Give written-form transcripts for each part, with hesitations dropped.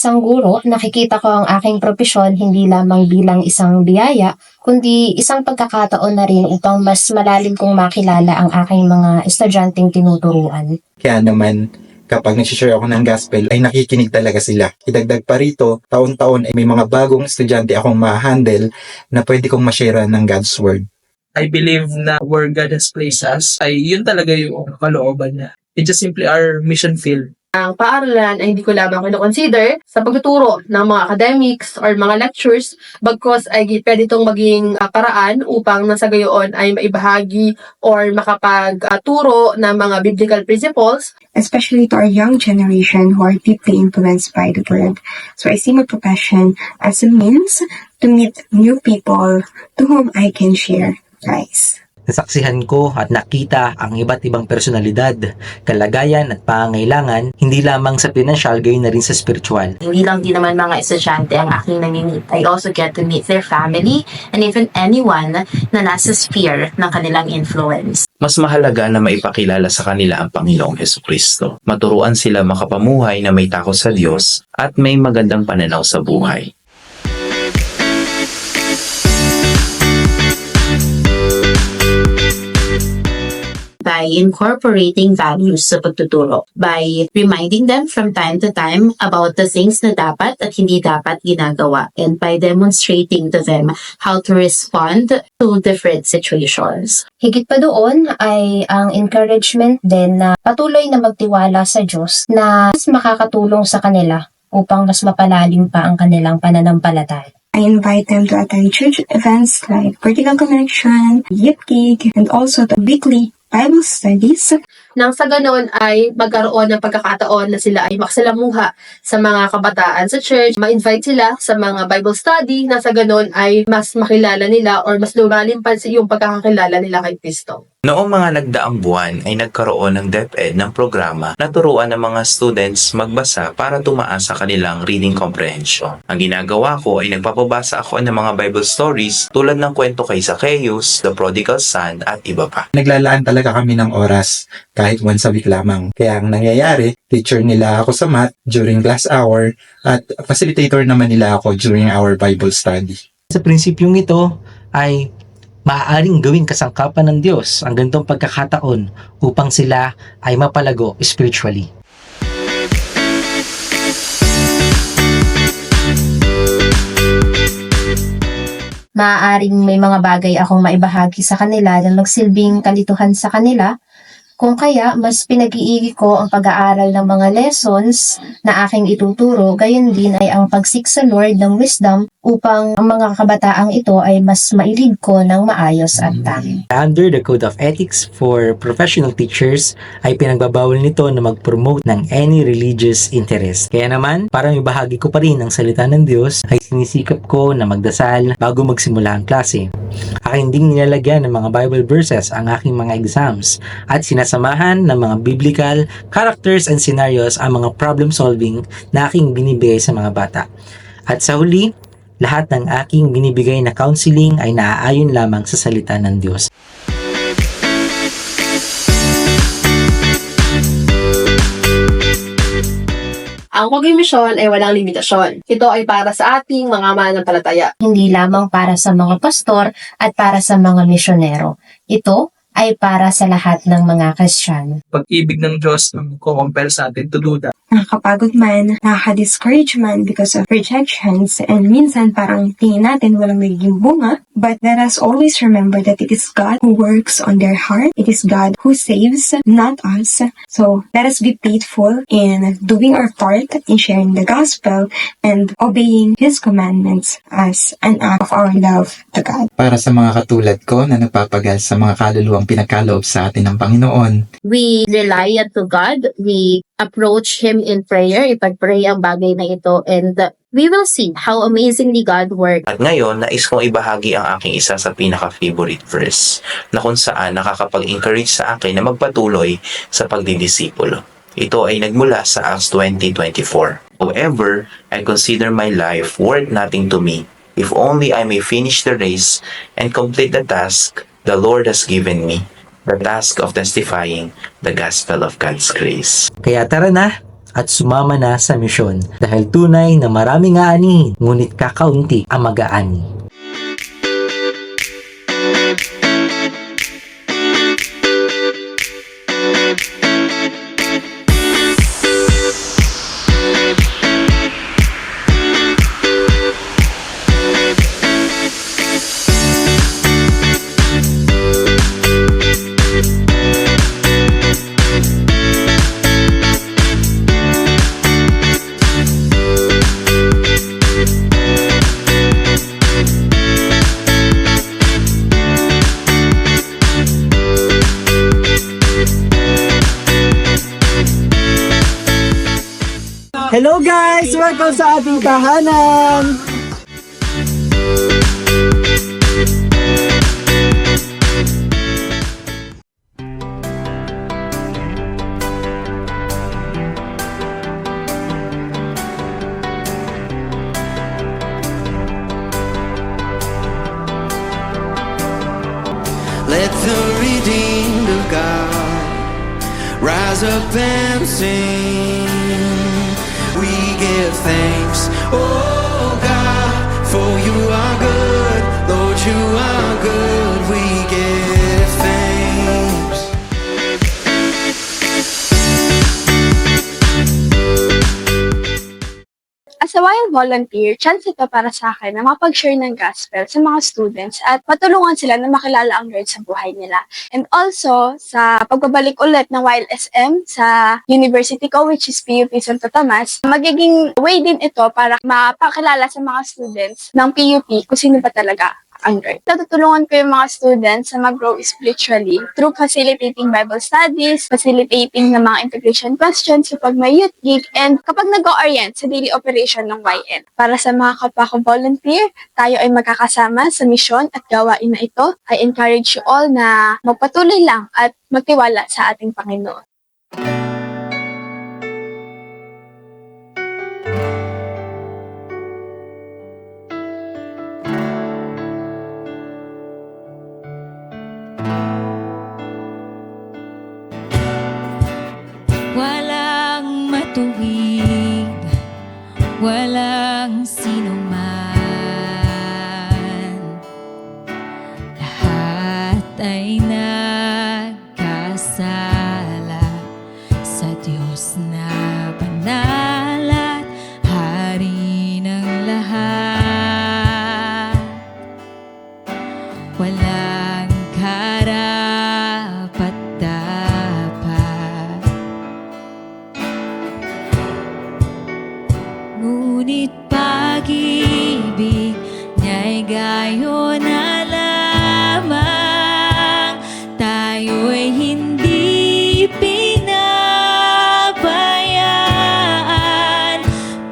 isang guro, nakikita ko ang aking propesyon hindi lamang bilang isang biyaya, kundi isang pagkakataon na rin upang mas malalim kong makilala ang aking mga estudyanteng tinuturuan. Kaya naman, kapag nag-share ako ng gospel, ay nakikinig talaga sila. Idagdag pa rito, taon-taon ay may mga bagong estudyante akong ma-handle na pwede kong ma-share ng God's Word. I believe na where God has placed us, ay yun talaga yung kalooban niya. It's just simply our mission field. Ang paaralan ay hindi ko lamang kino-consider sa pagtuturo ng mga academics or mga lectures, bagkos ay pwede itong maging paraan upang nasa gayoon ay maibahagi or makapagturo ng mga biblical principles, especially to our young generation who are deeply influenced by the word. So I see my profession as a means to meet new people to whom I can share Christ. Nasaksihan ko at nakita ang iba't ibang personalidad, kalagayan at pangangailangan, hindi lamang sa pinansyal, gayon na rin sa spiritual. Hindi lang din naman mga estudyante ang aking nami-meet. I also get to meet their family and even anyone na nasa sphere ng kanilang influence. Mas mahalaga na maipakilala sa kanila ang Panginoong Hesukristo. Maturuan sila makapamuhay na may takot sa Diyos at may magandang pananaw sa buhay. By incorporating values sa pagtuturo, by reminding them from time to time about the things na dapat at hindi dapat ginagawa, and by demonstrating to them how to respond to different situations. Higit pa doon ay ang encouragement din na patuloy na magtiwala sa Diyos na mas makakatulong sa kanila upang mas mapalalim pa ang kanilang pananampalataya. I invite them to attend church events like Vertical Connection, Youth Gig, and also the weekly Bible studies. nang sa ganon ay magkaroon ng pagkakataon na sila ay makasalamuha sa mga kabataan sa church, ma-invite sila sa mga Bible study, na sa ganon ay mas makilala nila or mas lumalim pa yung pagkakakilala nila kay Kristo. Noong mga nagdaang buwan ay nagkaroon ng DepEd ng programa na turuan ng mga students magbasa para tumaas sa kanilang reading comprehension. Ang ginagawa ko ay nagpapabasa ako ng mga Bible stories tulad ng kwento kay Zacchaeus, The Prodigal Son at iba pa. Naglalaan talaga kami ng oras kahit once a week lamang. Kaya ang nangyayari, teacher nila ako sa math during class hour at facilitator naman nila ako during our Bible study. Sa prinsipyong ito ay maaaring gawing kasangkapan ng Diyos ang ganitong pagkakataon upang sila ay mapalago spiritually. Maaaring may mga bagay akong maibahagi sa kanila na magsilbing kalituhan sa kanila, kung kaya mas pinag-iigi ko ang pag-aaral ng mga lessons na aking ituturo, gayon din ay ang pagsik sa Lord ng wisdom upang ang mga kabataang ito ay mas mailig ko ng maayos at tanging. Under the Code of Ethics for Professional Teachers ay pinagbabawal nito na mag-promote ng any religious interest. Kaya naman, para ibahagi ko pa rin ang salita ng Diyos, ay sinisikap ko na magdasal bago magsimula ang klase. Aking ding nilalagyan ng mga Bible verses ang aking mga exams at sinasamahan ng mga biblical characters and scenarios ang mga problem solving na aking binibigay sa mga bata. At sa huli, lahat ng aking binibigay na counseling ay naaayon lamang sa salita ng Diyos. Ang pag-misyon ay walang limitasyon. Ito ay para sa ating mga mananampalataya. Hindi lamang para sa mga pastor at para sa mga misyonero. Ito ay para sa lahat ng mga Kristiyano. Pag-ibig ng Diyos ang kukompel sa atin to do that. Nakakapagod man, nakaka-discourage man because of rejections, and minsan parang tingin natin walang nagiging bunga. But let us always remember that it is God who works on their heart. It is God who saves, not us. So let us be faithful in doing our part in sharing the gospel and obeying His commandments as an act of our love to God. Para sa mga katulad ko na nagpapagal sa mga kaluluwang pinagkaloob sa atin ng Panginoon, We rely unto God. We approach Him in prayer. Ipag-pray ang bagay na ito, and we will see how amazingly God works. At ngayon, nais kong ibahagi ang aking isa sa pinaka-favorite verse na kung saan nakakapag-encourage sa akin na magpatuloy sa pagdidisipulo. Ito ay nagmula sa Acts 20:24. However, I consider my life worth nothing to me, if only I may finish the race and complete the task the Lord has given me, the task of testifying the gospel of God's grace. Kaya tara na at sumama na sa misyon. Dahil tunay na maraming aanihin, ngunit kakaunti ang mag-aani. Hello guys! Welcome sa ating tahanan! Let the redeemed of God rise up and sing. We give thanks, oh God, for you are good, Lord, you are good. We give thanks. As a YL volunteer, chance ito para sa akin na makapag-share ng gospel sa mga students at matulungan sila na makilala ang Lord sa buhay nila. And also, sa pagbabalik ulit ng YL SM sa university ko, which is PUP Santo Tomas, magiging way din ito para mapakilala sa mga students ng PUP kung sino ba talaga ang Lord. Natutulungan ko yung mga students na mag-grow spiritually through facilitating Bible studies, facilitating ng mga integration questions kapag may youth gig, and kapag nag-orient sa daily operation ng YN. Para sa mga kapwa ko volunteer, tayo ay magkakasama sa misyon at gawain na ito. I encourage you all na magpatuloy lang at magtiwala sa ating Panginoon. Walang matuwid, walang sinuman. Lahat ay nagkasala sa Diyos na banal at hari ng lahat. Walang karapat-dapat, ngunit pag-ibig niya'y gayon na lamang. Tayo'y hindi pinabayaan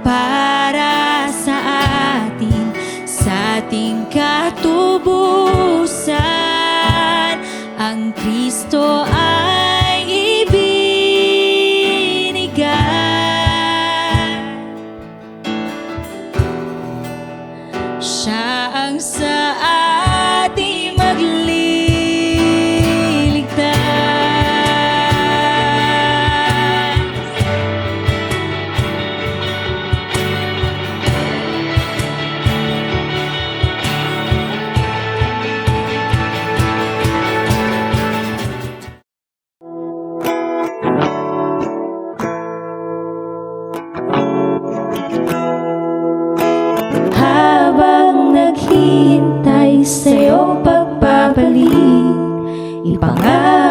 para sa ating katubusan. Ang Kristo ay ibinigay. Siya ang sa ating magliligtas. Habang naghihintay sa iyong pagbabalik, ipangako